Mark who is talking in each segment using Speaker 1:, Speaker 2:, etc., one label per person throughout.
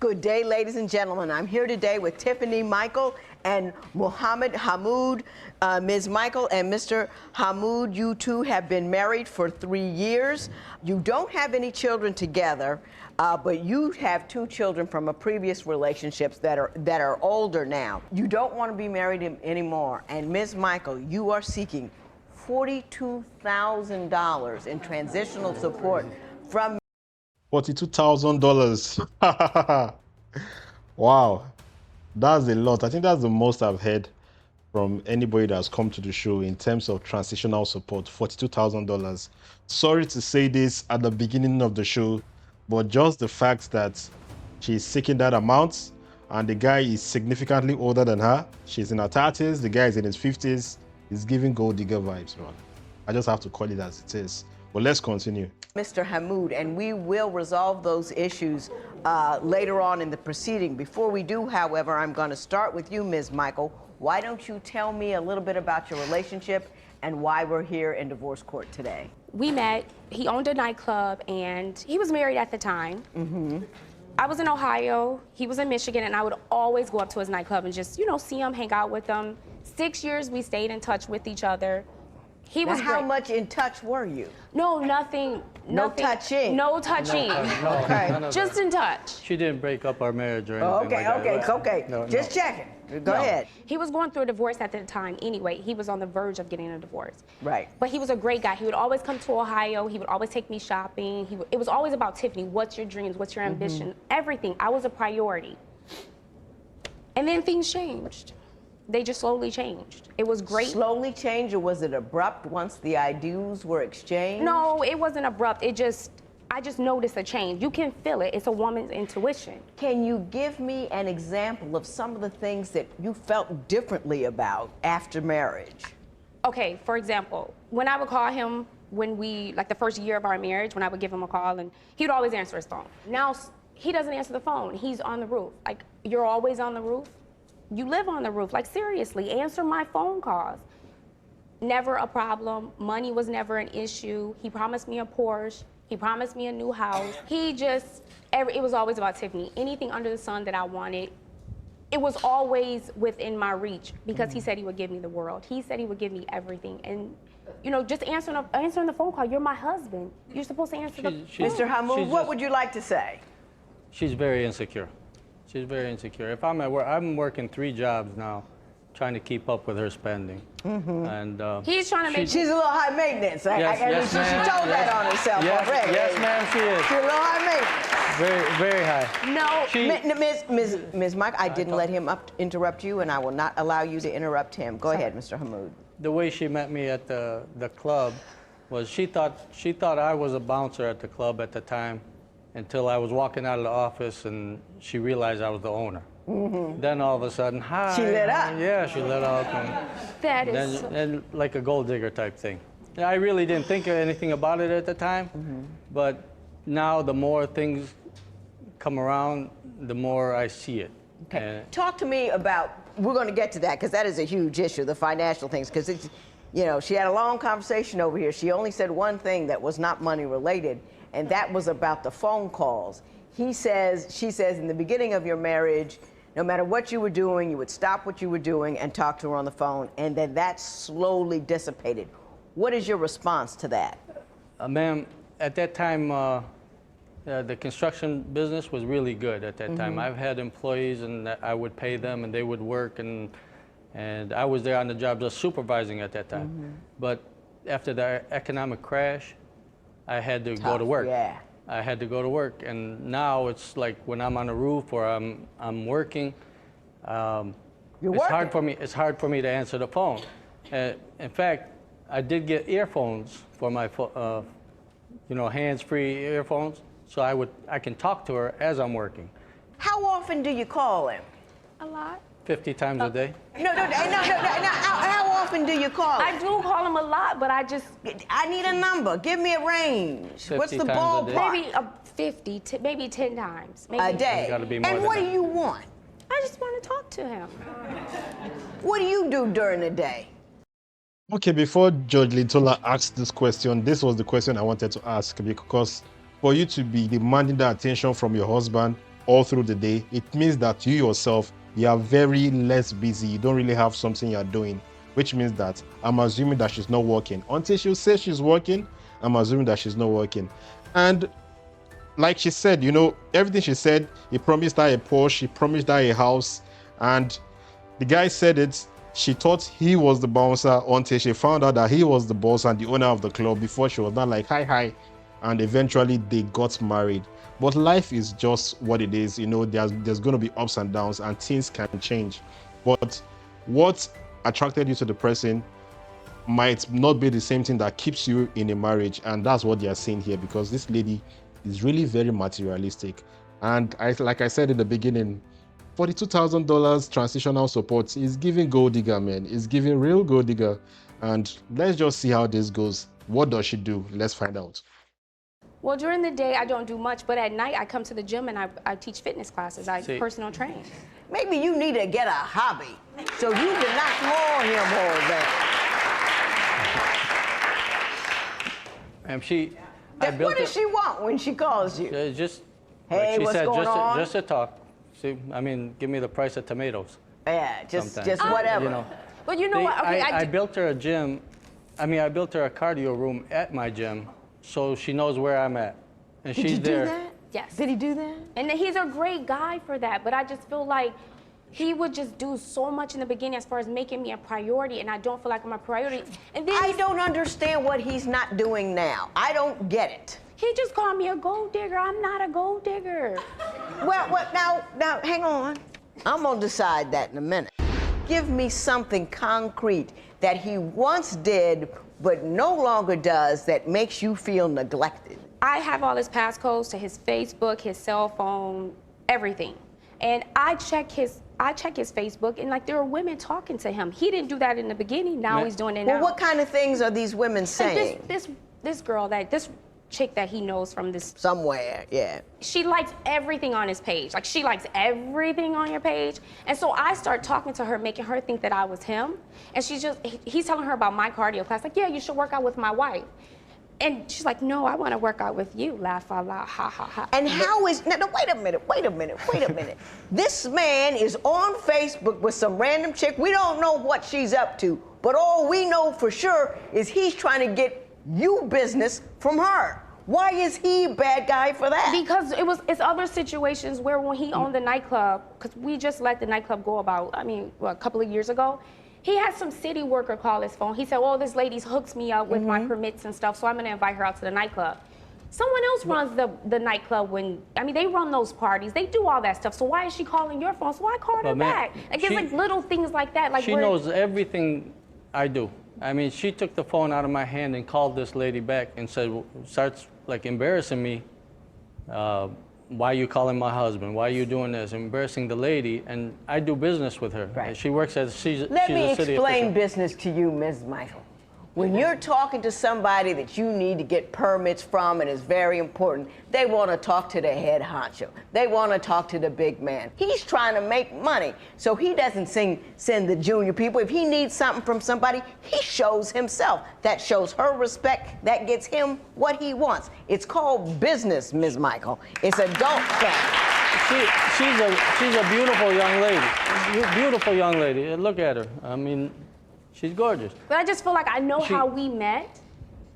Speaker 1: Good day, ladies and gentlemen. I'm here today with Tiffany Michael and Muhammad Hamoud. Ms. Michael and Mr. Hamoud, you two have been married for 3 years. You don't have any children together, but you have 2 children from a previous relationships that are older now. You don't want to be married anymore. And Ms. Michael, you are seeking $42,000 in transitional support from
Speaker 2: $42,000. Wow, that's a lot. I think that's the most I've heard from anybody that's come to the show in terms of transitional support. $42,000. Sorry to say this at the beginning of the show, but just the fact that she's seeking that amount and the guy is significantly older than her, she's in her 30s, the guy is in his 50s, is giving gold digger vibes, man. I just have to call it as it is. But let's continue.
Speaker 1: Mr. Hamoud, and we will resolve those issues later on in the proceeding. Before we do, however, I'm going to start with you, Ms. Michael. Why don't you tell me a little bit about your relationship and why we're here in divorce court today?
Speaker 3: We met, he owned a nightclub, and he was married at the time. I was in Ohio, he was in Michigan, and I would always go up to his nightclub and just, see him, hang out with him. 6 years we stayed in touch with each other. He was
Speaker 1: how
Speaker 3: great.
Speaker 1: much in touch were you?
Speaker 3: No, nothing.
Speaker 1: No touching?
Speaker 3: No touching.
Speaker 1: Okay.
Speaker 3: Just in touch.
Speaker 4: She didn't break up our marriage or anything
Speaker 1: Okay.
Speaker 4: No,
Speaker 1: Just checking. Go ahead.
Speaker 3: He was going through a divorce at the time anyway. He was on the verge of getting a divorce.
Speaker 1: Right.
Speaker 3: But he was a great guy. He would always come to Ohio. He would always take me shopping. It was always about, Tiffany, what's your dreams? What's your ambition? Everything. I was a priority. And then things changed. They just slowly changed. It was great.
Speaker 1: Slowly changed, or was it abrupt once the IDs were exchanged?
Speaker 3: No, it wasn't abrupt. I just noticed a change. You can feel it. It's a woman's intuition.
Speaker 1: Can you give me an example of some of the things that you felt differently about after marriage?
Speaker 3: Okay, for example, when I would call him like the first year of our marriage, when I would give him a call, and he would always answer his phone. Now, he doesn't answer the phone. He's on the roof. Like, you're always on the roof? You live on the roof. Like, seriously, answer my phone calls. Never a problem. Money was never an issue. He promised me a Porsche. He promised me a new house. It was always about Tiffany. Anything under the sun that I wanted, it was always within my reach because he said he would give me the world. He said he would give me everything. And, just answering the phone call, you're my husband. You're supposed to answer the phone.
Speaker 1: Mr. Hamoud, what would you like to say?
Speaker 4: She's very insecure. She's very insecure. If I'm at work, I'm working 3 jobs now, trying to keep up with her spending. And
Speaker 3: He's trying to make
Speaker 1: She's a little high maintenance. She told that on herself already.
Speaker 4: Yes, ma'am, she is.
Speaker 1: She's a little high maintenance.
Speaker 4: Very high.
Speaker 3: No.
Speaker 1: Ms. Mike, I didn't let him interrupt you, and I will not allow you to interrupt him. Go ahead, Mr. Hamoud.
Speaker 4: The way she met me at the club was she thought I was a bouncer at the club at the time, until I was walking out of the office and she realized I was the owner. Then all of a sudden, hi.
Speaker 1: She lit up.
Speaker 4: Yeah, she lit up.
Speaker 3: That is.
Speaker 4: And like a gold digger type thing. I really didn't think of anything about it at the time, but now the more things come around, the more I see it.
Speaker 1: Okay. Talk to me about, we're going to get to that because that is a huge issue, the financial things, because it's, she had a long conversation over here. She only said one thing that was not money related, and that was about the phone calls. She says in the beginning of your marriage, no matter what you were doing, you would stop what you were doing and talk to her on the phone, and then that slowly dissipated. What is your response to that?
Speaker 4: Ma'am, at that time, the construction business was really good at that time. I've had employees, and I would pay them, and they would work, and I was there on the job just supervising at that time. But after the economic crash, I had to go to work.
Speaker 1: Yeah.
Speaker 4: I had to go to work, and now it's like when I'm on a roof or I'm working, it's hard for me to answer the phone. In fact, I did get earphones for my hands-free earphones, so I can talk to her as I'm working.
Speaker 1: How often do you call him?
Speaker 3: A lot.
Speaker 4: 50 times a day.
Speaker 1: No. How often do you call him?
Speaker 3: I do call him a lot, but I
Speaker 1: need a number. Give me a range. What's the
Speaker 4: 50 times a day.
Speaker 1: ballpark?
Speaker 3: maybe 50, maybe 10 times. Maybe.
Speaker 1: A day.
Speaker 4: It's gotta be more
Speaker 1: And
Speaker 4: than
Speaker 1: what
Speaker 4: that.
Speaker 1: do you want?
Speaker 3: I just want to talk to him.
Speaker 1: What do you do during the day?
Speaker 2: Okay, before Judge Lyn Toler asked this question, this was the question I wanted to ask, because for you to be demanding the attention from your husband all through the day, it means that you yourself, you are very less busy. You don't really have something you're doing, which means that I'm assuming that she's not working. Until she says she's working, I'm assuming that she's not working. And like she said, you know, everything she said, he promised her a Porsche, he promised her a house, and the guy said it. She thought he was the bouncer until she found out that he was the boss and the owner of the club before she was not like, hi, hi. And eventually they got married. But life is just what it is. You know, there's going to be ups and downs and things can change. But what attracted you to the person might not be the same thing that keeps you in a marriage. And that's what they are saying here, because this lady is really very materialistic. And like I said in the beginning, $42,000 transitional support is giving gold digger, man. It's giving real gold digger. And let's just see how this goes. What does she do? Let's find out.
Speaker 3: Well, during the day, I don't do much, but at night, I come to the gym and I teach fitness classes. I personal train.
Speaker 1: Maybe you need to get a hobby so you can not call him all that. What does she want when she calls you?
Speaker 4: Just,
Speaker 1: hey,
Speaker 4: like she
Speaker 1: what's
Speaker 4: said,
Speaker 1: going on?
Speaker 4: just to talk. See, I mean, give me the price of tomatoes.
Speaker 1: Yeah, just
Speaker 4: Sometimes.
Speaker 1: whatever.
Speaker 4: You know,
Speaker 3: But you know what? Okay,
Speaker 4: I built her a gym. I mean, I built her a cardio room at my gym, so she knows where I'm at, and
Speaker 1: Did
Speaker 4: she's
Speaker 1: you do
Speaker 4: there.
Speaker 1: that?
Speaker 3: Yes.
Speaker 1: Did he do that?
Speaker 3: And he's a great guy for that, but I just feel like he would just do so much in the beginning as far as making me a priority, and I don't feel like I'm a priority. And then
Speaker 1: I don't understand what he's not doing now. I don't get it.
Speaker 3: he just called me a gold digger. I'm not a gold digger.
Speaker 1: Well, now, hang on. I'm gonna decide that in a minute. Give me something concrete that he once did but no longer does that makes you feel neglected.
Speaker 3: I have all his passcodes to his Facebook, his cell phone, everything. And I check his Facebook, and like there are women talking to him. He didn't do that in the beginning. Now he's doing it now.
Speaker 1: Well, what kind of things are these women saying?
Speaker 3: Like this chick that he knows from this.
Speaker 1: Somewhere, yeah.
Speaker 3: She likes everything on his page. Like she likes everything on your page. And so I start talking to her, making her think that I was him. And he's telling her about my cardio class. Like, yeah, you should work out with my wife. And she's like, no, I want to work out with you. Laugh out loud, ha, ha, ha.
Speaker 1: And how is, no, wait a minute. This man is on Facebook with some random chick. We don't know what she's up to, but all we know for sure is he's trying to get you business from her. Why is he a bad guy for that?
Speaker 3: Because it's other situations where when he owned the nightclub, because we just let the nightclub go about, a couple of years ago, he had some city worker call his phone. He said, well, this lady hooks me up with my permits and stuff, so I'm gonna invite her out to the nightclub. Someone else runs the nightclub they run those parties. They do all that stuff. So why is she calling your phone? So I called her back. Like, it's like little things like that. Like
Speaker 4: she knows everything I do. I mean, she took the phone out of my hand and called this lady back and starts like embarrassing me. Why are you calling my husband? Why are you doing this? Embarrassing the lady, and I do business with her.
Speaker 1: Right.
Speaker 4: She works as she's
Speaker 1: Let
Speaker 4: a
Speaker 1: me
Speaker 4: city
Speaker 1: explain
Speaker 4: official.
Speaker 1: business to you, Ms. Michael. When you're talking to somebody that you need to get permits from and is very important, they want to talk to the head honcho. They want to talk to the big man. He's trying to make money, so he doesn't send the junior people. If he needs something from somebody, he shows himself. That shows her respect. That gets him what he wants. It's called business, Ms. Michael. It's adult stuff.
Speaker 4: She's a beautiful young lady. Beautiful young lady. Look at her. I mean, she's gorgeous.
Speaker 3: But I just feel like I know how we met.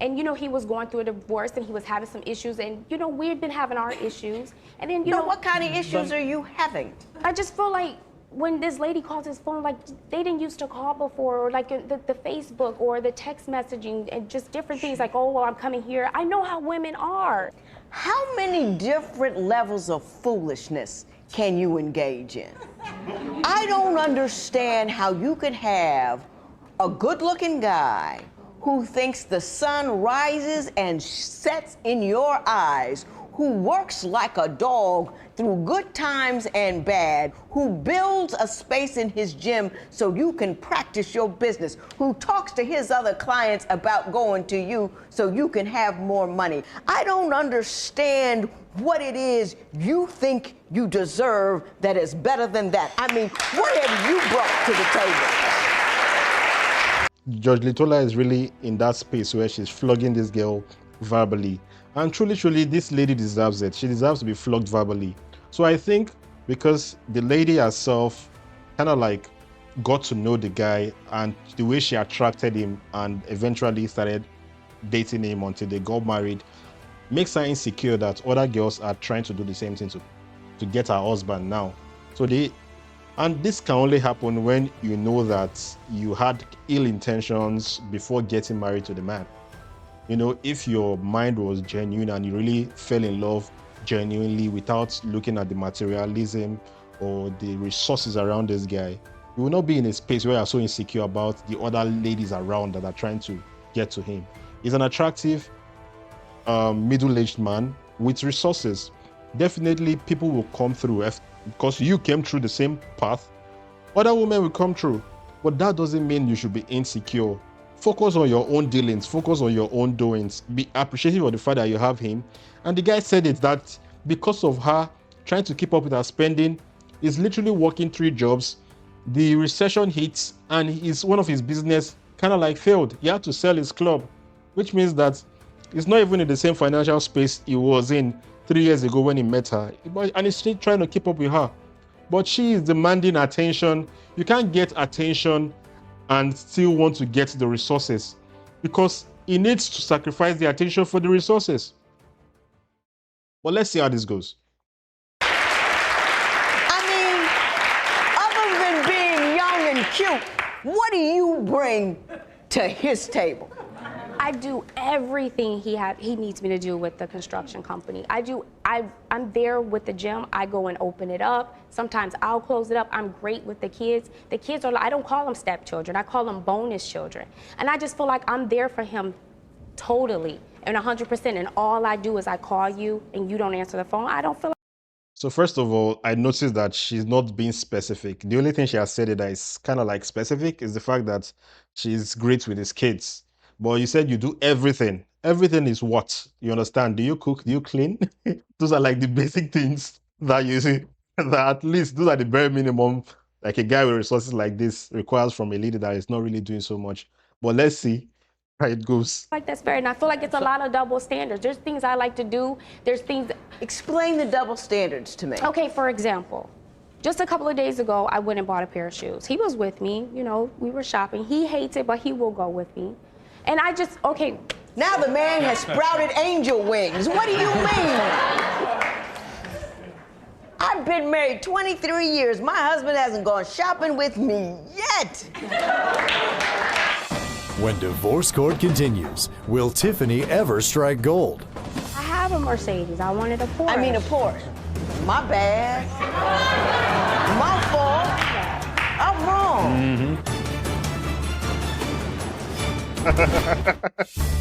Speaker 3: And, he was going through a divorce and he was having some issues. And, we've been having our issues. And then,
Speaker 1: What kind of issues are you having?
Speaker 3: I just feel like when this lady calls his phone, like they didn't used to call before, or like the Facebook or the text messaging and just different things like, oh, well, I'm coming here. I know how women are.
Speaker 1: How many different levels of foolishness can you engage in? I don't understand how you could have a good-looking guy who thinks the sun rises and sets in your eyes, who works like a dog through good times and bad, who builds a space in his gym so you can practice your business, who talks to his other clients about going to you so you can have more money. I don't understand what it is you think you deserve that is better than that. I mean, what have you brought to the table?
Speaker 2: Judge Lyn Toler is really in that space where she's flogging this girl verbally. And truly, this lady deserves it. She deserves to be flogged verbally. So I think because the lady herself kind of like got to know the guy and the way she attracted him and eventually started dating him until they got married, makes her insecure that other girls are trying to do the same thing to get her husband now. And this can only happen when you know that you had ill intentions before getting married to the man. You know, if your mind was genuine and you really fell in love genuinely without looking at the materialism or the resources around this guy, you will not be in a space where you're so insecure about the other ladies around that are trying to get to him. He's an attractive, middle-aged man with resources. Definitely people will come through because you came through the same path. Other women will come through, but that doesn't mean you should be insecure. Focus on your own dealings, focus on your own doings, be appreciative of the fact that you have him. And the guy said it, that because of her trying to keep up with her spending, he's literally working 3 jobs. The recession hits and one of his business kind of like failed. He had to sell his club, which means that he's not even in the same financial space he was in 3 years ago when he met her. And he's still trying to keep up with her. But she is demanding attention. You can't get attention and still want to get the resources because he needs to sacrifice the attention for the resources. But let's see how this goes.
Speaker 1: I mean, other than being young and cute, what do you bring to his table?
Speaker 3: I do everything he needs me to do with the construction company. I'm there with the gym. I go and open it up. Sometimes I'll close it up. I'm great with the kids. The kids I don't call them stepchildren. I call them bonus children. And I just feel like I'm there for him totally and 100%. And all I do is I call you and you don't answer the phone. I don't feel like.
Speaker 2: So first of all, I noticed that she's not being specific. The only thing she has said that is kind of like specific is the fact that she's great with his kids. But you said you do everything. Everything is what? You understand? Do you cook? Do you clean? Those are like the basic things that you see, that at least those are the bare minimum like a guy with resources like this requires from a leader that is not really doing so much. But let's see how it goes.
Speaker 3: Like that's fair, and I feel like it's a lot of double standards. There's things I like to do. There's things.
Speaker 1: Explain the double standards to me.
Speaker 3: Okay, for example, just a couple of days ago, I went and bought a pair of shoes. He was with me, you know, we were shopping. He hates it, but he will go with me. And I just, okay.
Speaker 1: Now the man has sprouted angel wings. What do you mean? I've been married 23 years. My husband hasn't gone shopping with me yet.
Speaker 5: When divorce court continues, will Tiffany ever strike gold?
Speaker 3: I have a Mercedes. I wanted a Porsche.
Speaker 1: I mean a Porsche. My bad. My fault. I'm wrong.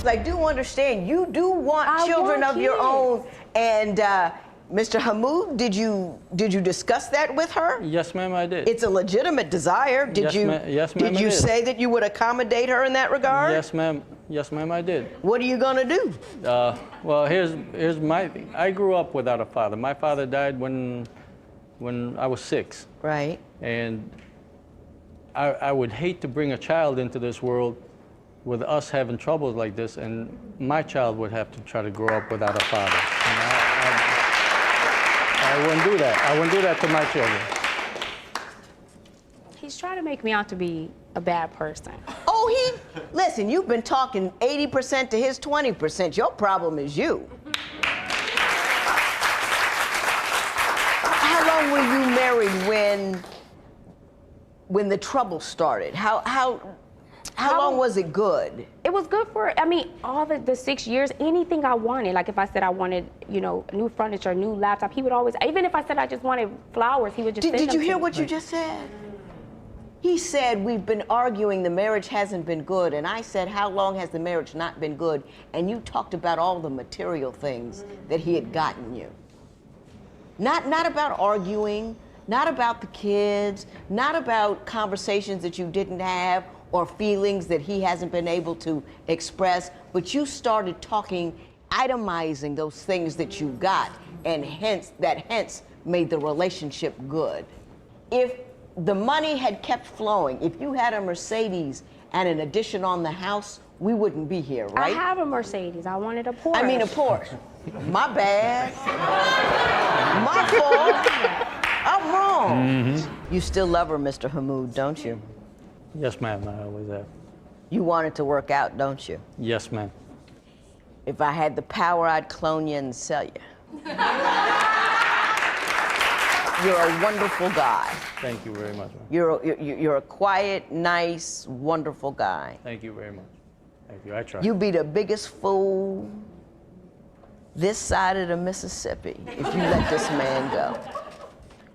Speaker 1: I do understand you do want children of your own, and Mr. Hamoud, did you discuss that with her?
Speaker 4: Yes, ma'am, I did.
Speaker 1: It's a legitimate desire.
Speaker 4: Yes, ma'am,
Speaker 1: Did you say that you would accommodate her in that regard?
Speaker 4: Yes, ma'am. Yes, ma'am, I did.
Speaker 1: What are you gonna do?
Speaker 4: Well, here's my thing. I grew up without a father. My father died when I was 6.
Speaker 1: Right.
Speaker 4: And I would hate to bring a child into this world with us having troubles like this, and my child would have to try to grow up without a father. And I wouldn't do that. I wouldn't do that to my children.
Speaker 3: He's trying to make me out to be a bad person.
Speaker 1: Oh, listen, you've been talking 80% to his 20%. Your problem is you. How long were you married when the trouble started? How long was it good?
Speaker 3: It was good for, I mean, all the 6 years, anything I wanted. Like if I said I wanted, you know, new furniture, new laptop, he would always, even if I said I just wanted flowers, he would just send them
Speaker 1: Did you
Speaker 3: to
Speaker 1: hear
Speaker 3: me.
Speaker 1: what you just said? He said, we've been arguing, the marriage hasn't been good. And I said, how long has the marriage not been good? And you talked about all the material things that he had gotten you. Not about arguing, not about the kids, not about conversations that you didn't have or feelings that he hasn't been able to express, but you started talking, itemizing those things that you got, and hence made the relationship good. If the money had kept flowing, if you had a Mercedes and an addition on the house, we wouldn't be here, right?
Speaker 3: I have a Mercedes. I wanted a Porsche.
Speaker 1: I mean a Porsche. My bad. My fault. I'm wrong. You still love her, Mr. Hamoud, don't you?
Speaker 4: Yes, ma'am, I always have.
Speaker 1: You want it to work out, don't you?
Speaker 4: Yes, ma'am.
Speaker 1: If I had the power, I'd clone you and sell you. You're a wonderful guy.
Speaker 4: Thank you very much, ma'am.
Speaker 1: You're a quiet, nice, wonderful guy.
Speaker 4: Thank you very much. Thank you, I try.
Speaker 1: You'd be the biggest fool this side of the Mississippi if you let this man go.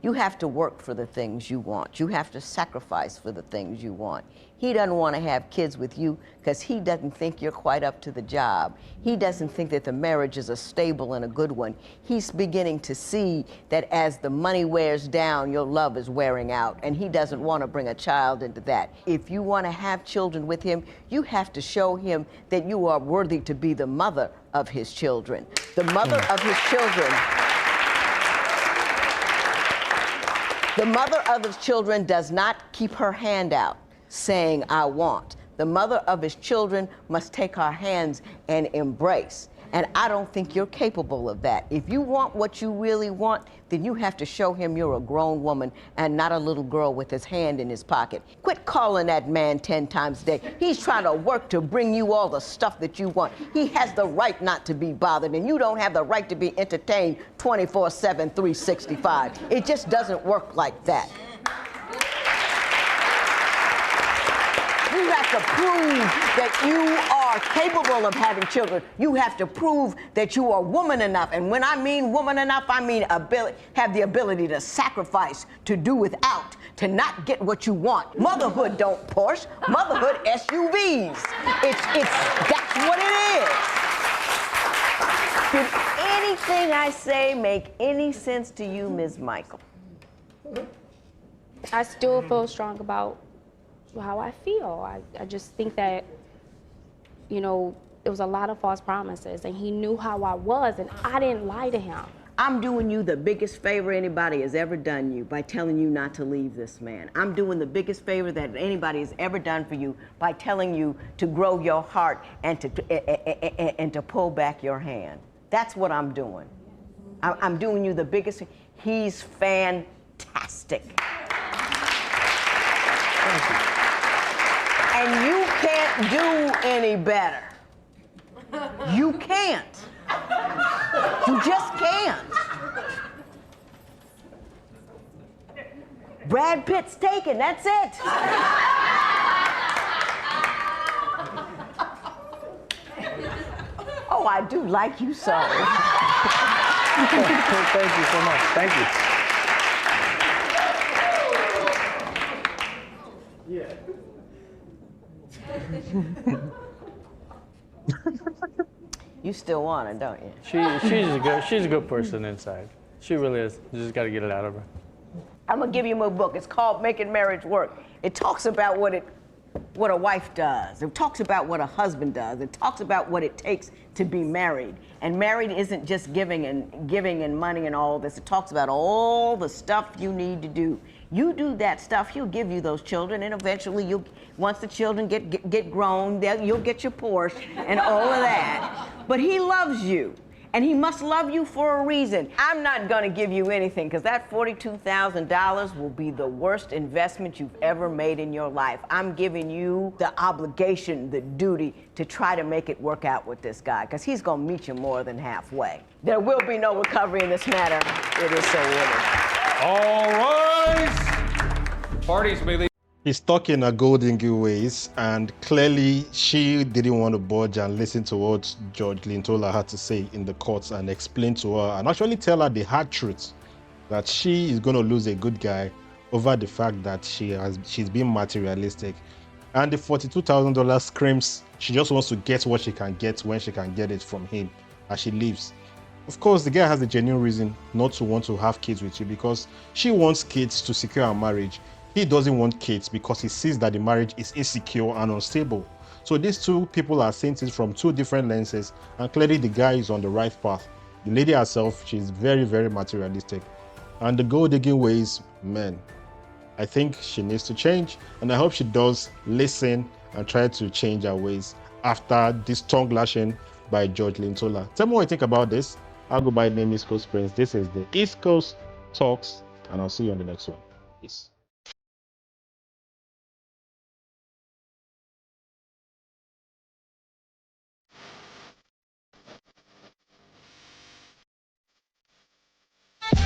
Speaker 1: You have to work for the things you want. You have to sacrifice for the things you want. He doesn't want to have kids with you because he doesn't think you're quite up to the job. He doesn't think that the marriage is a stable and a good one. He's beginning to see that as the money wears down, your love is wearing out, and he doesn't want to bring a child into that. If you want to have children with him, you have to show him that you are worthy to be the mother of his children. The mother of his children. The mother of his children does not keep her hand out saying, I want. The mother of his children must take her hands and embrace. And I don't think you're capable of that. If you want what you really want, then you have to show him you're a grown woman and not a little girl with his hand in his pocket. Quit calling that man 10 times a day. He's trying to work to bring you all the stuff that you want. He has the right not to be bothered, and you don't have the right to be entertained 24/7, 365. It just doesn't work like that. You have to prove that you are capable of having children. You have to prove that you are woman enough. And when I mean woman enough, I mean have the ability to sacrifice, to do without, to not get what you want. Motherhood don't Porsche. Motherhood SUVs. That's what it is. Did anything I say make any sense to you, Ms. Michael?
Speaker 3: I still feel strong about how I feel. I just think that, you know, it was a lot of false promises, and he knew how I was, and I didn't lie to him.
Speaker 1: I'm doing you the biggest favor anybody has ever done you by telling you not to leave this man. I'm doing the biggest favor that anybody has ever done for you by telling you to grow your heart and to pull back your hand. That's what I'm doing. I'm doing you the biggest. He's fantastic.
Speaker 4: Thank you.
Speaker 1: And you can't do any better. You can't. You just can't. Brad Pitt's taken, that's it. Oh, I do like you so.
Speaker 4: Thank you so much. Thank you.
Speaker 2: Yeah.
Speaker 1: You still want her, don't you?
Speaker 4: She's a good person inside. She really is. You just got to get it out of her.
Speaker 1: I'm gonna give you my book. It's called Making Marriage Work. It talks about what a wife does. It talks about what a husband does. It talks about what it takes to be married. And married isn't just giving and money and all this. It talks about all the stuff you need to do. You do that stuff, he'll give you those children, and eventually once the children get grown, you'll get your Porsche and all of that. But he loves you, and he must love you for a reason. I'm not gonna give you anything, because that $42,000 will be the worst investment you've ever made in your life. I'm giving you the obligation, the duty to try to make it work out with this guy, because he's gonna meet you more than halfway. There will be no recovery in this matter. It is so winning.
Speaker 6: All right. Parties may leave.
Speaker 2: He's stuck in her golden ways, and clearly she didn't want to budge and listen to what Judge Lyn Toler had to say in the courts and explain to her and actually tell her the hard truth that she is going to lose a good guy over the fact that she's being materialistic. And the $42,000 screams she just wants to get what she can get when she can get it from him as she leaves. Of course, the guy has a genuine reason not to want to have kids with you, because she wants kids to secure her marriage. He doesn't want kids because he sees that the marriage is insecure and unstable. So these two people are seeing it from two different lenses, and clearly the guy is on the right path. The lady herself, she's very, very materialistic. And the gold-digging ways, man, I think she needs to change, and I hope she does listen and try to change her ways after this tongue lashing by Judge Lyn Toler. Tell me what you think about this. I'll go by the name East Coast Prince. This is the East Coast Talks, and I'll see you on the next one. Peace.